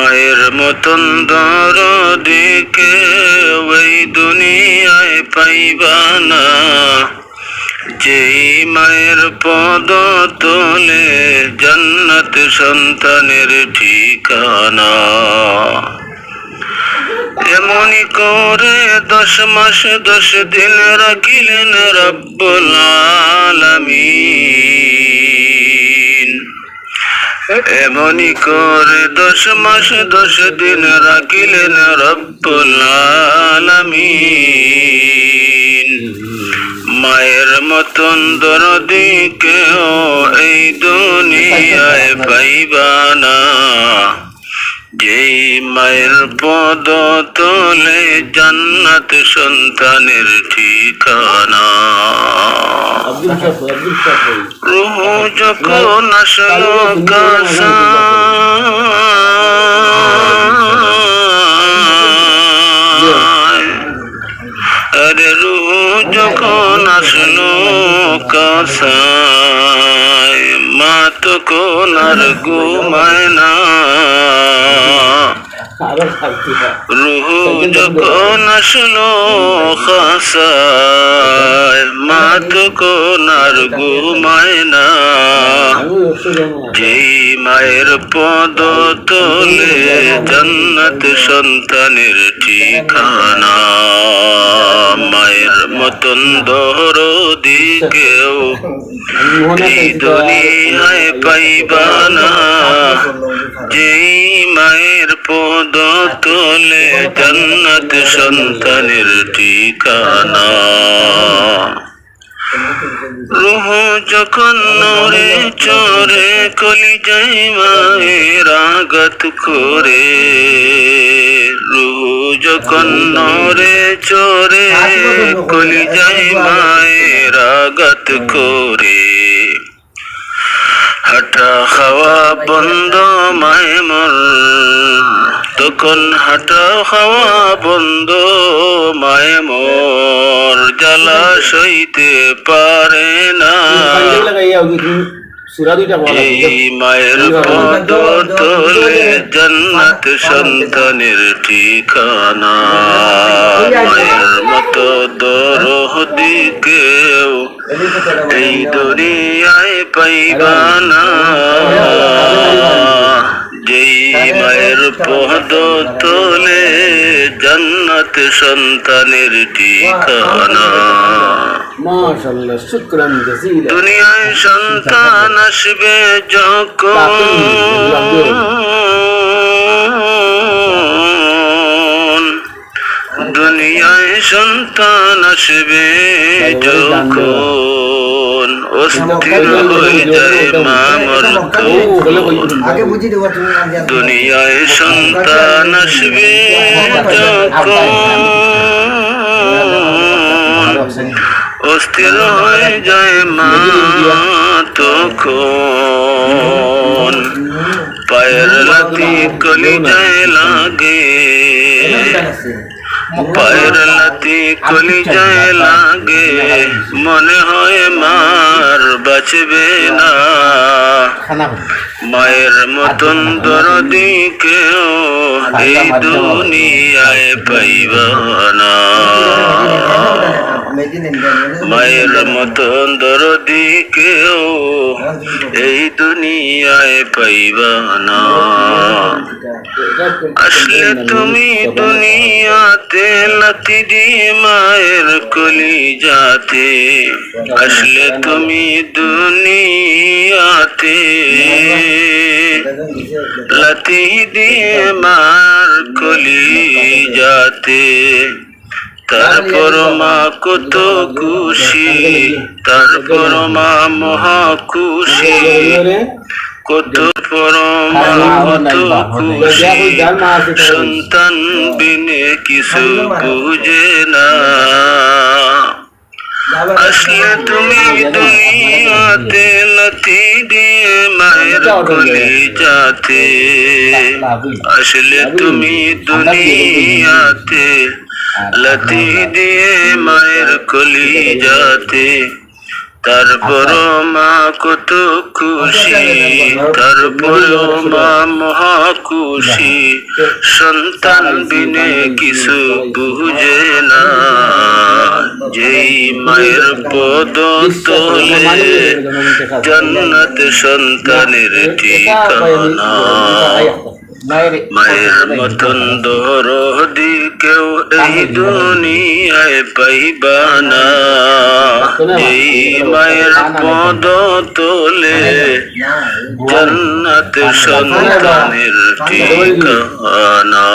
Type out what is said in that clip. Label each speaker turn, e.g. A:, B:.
A: মায়ের মতন দরদি কেউ এই দুনিয়ায় পাইবা না। যেই মায়ের পদ তোলে জান্নাত সন্তানের ঠিকানা। এমনি করে 10 মাস 10 দিন রাখিলেন রব্বুল আলামিন। এমনি করে 10 মাস 10 দিন রাখিলেন রব্বুল আলামিন। মায়ের মতন দরদি কেউ এই দুনিয়ায় পাইবা না। যেই মায়ের পদ তোলে জান্নাত সন্তানের ঠিকানা। রূহ যখন আসলো কাসায়, আরে রূহ যখন আসলো কাসায়, মা তো কোন আর ঘুমায় না। রূহ যখন আসলো কাসায়, মা তো কোন আর ঘুমায় না। যেই মায়ের পদ তোলে জান্নাত সন্তানের ঠিকানা। মায়ের মতন দরদি কেউ এই দুনিয়ায় পাইবা না। যেই মায়ের পদ তোলে জান্নাত সন্তানের ঠিকানা। রূহ যখন নড়ে চড়ে কলিজায় মায়ের আঘাত করে। রূহ যখন নড়ে চড়ে কলিজায় মায়ের আঘাত করে। হাঁটা খাওয়া বন্ধ মায় মোর, তখন হাঁটা খাওয়া বন্ধ মায় মোর। জ্বালা সইতে পারে না। এই মায়ের পদ তোলে জান্নাত সন্তানের ঠিকানা। মায়ের মতো দরদি কেউ এই দুনিয়ায় পাইবা না। যেই মায়ের পদ তোলে জান্নাত সন্তানের ঠিকানা।
B: মাশাআল্লাহ, শুকরান জাযীলা।
A: দুনিয়ায় সন্তান আসবে যখন, দুনিয়ায় সন্তান আসবে যখন, অস্থির হয়ে যায় মা মরতো। দুনিয়ায় সন্তান আসবে যখন, অস্থির হয়ে যায় মা তখন। পায়ের লাথি কলিজায় লাগে, পায়ের লাথি কলিজায় লাগে। মনে হয় মার বাঁচবে না। মায়ের মতন দরদি কেউ এই দুনিয়ায় পাইবা না। মায়ের মতন দরদি কেউ এই দুনিয়ায় পাইবা না। আসলে তুমি দুনিয়াতে লাথি দিয়ে মায়ের কলিজাতে। আসলে তুমি দুনিয়াতে লাথি দিয়ে মার কলিজাতে। তারপর মা কত খুশি, তারপর মা মহা খুশি। কত পরমা কত খুশি, সন্তান বিনে কিছু বুঝে না। আসলে তুমি দুনিয়াতে লাথি দিয়ে মায়ের কলিজাতে। আসলে তুমি দুনিয়াতে লাথি দিয়ে মায়ের কলিজাতে। তারপরও মা কত খুশি, তারপরও মা মহা খুশি, সন্তান বিনে কিছু বুঝে না, যেই মায়ের পদ তোলে জান্নাত সন্তানের ঠিকানা। মায়ের মতন দরদি কেউ এই দুনিয়ায় পাইবা না, এই মায়ের পদ তোলে জান্নাত সন্তানের ঠিকানা।